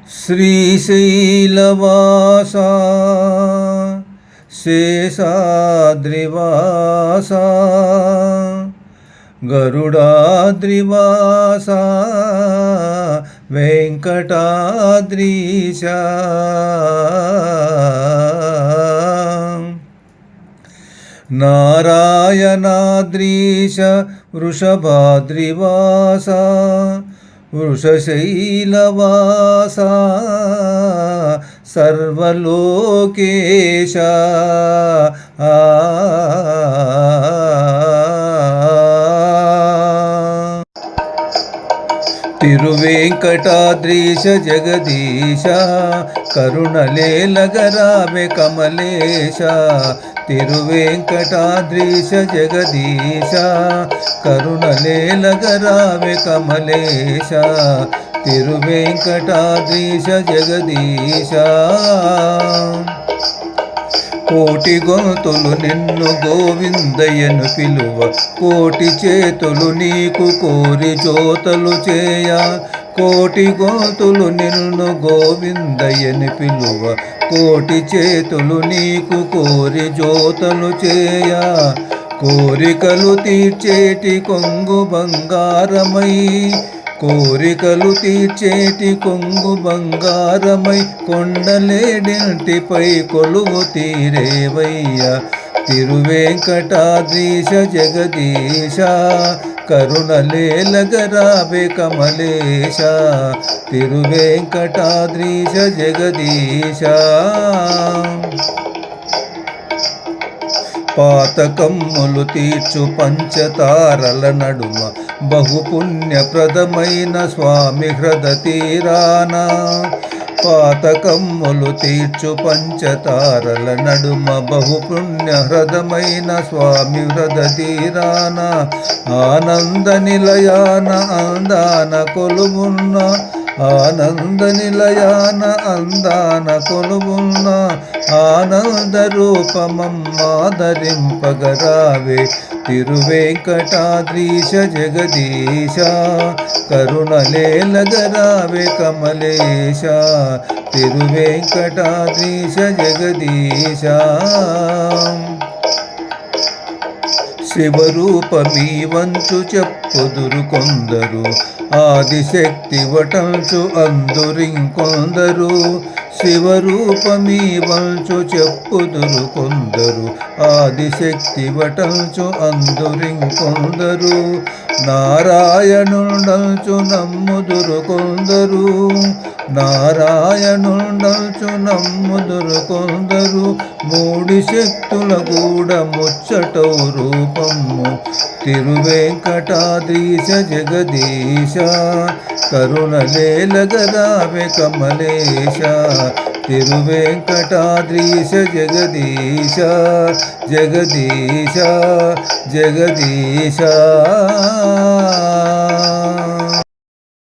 శ్రీశైలవాసా శేషాద్రివాసా గరుడాద్రివాసా వెంకటాద్రీశా నారాయణాద్రీశ వృషభాద్రివాసా వృషశైలవాసా సర్వలోకేశ తిరువేంకటాద్రీశ జగదీశ కరుణలేలగరావే కమలేశ తిరువేంకటాద్రీశ జగదీశ కరుణలేలగరావే కమలేశ తిరువేంకటాద్రీశ జగదీశ కోటి గొంతులు నిన్ను గోవిందయ్యను పిలువ కోటి చేతులు నీకు కోరి జోతలు చేయ కోటి గొంతులు నిన్ను గోవిందయ్యని పిలువ కోటి చేతులు నీకు కోరి జోతలు చేయ కోరికలు తీర్చేటి కొంగు బంగారమై కోరికలు తీర్చేటి కొంగు బంగారమై కొండలేడింటిపై కొలువు తీరేవయ్య తిరువేంకటాద్రీశ జగదీశ కరుణలేలగరావే కమలేశ తిరువేంకటాద్రీశ జగదీశ పాతకమ్ములు తీర్చు పంచతారల నడుమ బహుపుణ్యప్రదమైన స్వామి హృద తీరాన పాతకమ్ములు తీర్చు పంచతారల నడుమ బహుపుణ్యహృదమైన స్వామి హృద తీరాన ఆనంద నిలయాన అందాన కొలువున్న ఆనంద నిలయాన అందాన కొలువున్న ఆనంద రూపమమ్మాదరింపగరావే తిరువేంకటాద్రీశ జగదీశ కరుణలేలగరావే కమలేశ తిరువేంకటాద్రీశ జగదీశ శివరూపమీ వంచు చెప్పుదురు కొందరు ఆదిశక్తి వటంచు అందురింకొందరు శివరూపమీ వంచు చెప్పుదురు కొందరు ఆదిశక్తి వటంచు అందురింకొందరు నారాయణుండంచు నమ్ముదురు కొందరు నారాయణుండంచు నమ్ముదురు కొందరు మూడి శక్తుల గూడ ముచ్చటౌ రూపము తిరువేంకటాద్రీశ జగదీశ కరుణలేలగరావే కమలేశ తిరువేంకటాద్రీశ జగదీశ జగదీశ జగదీశ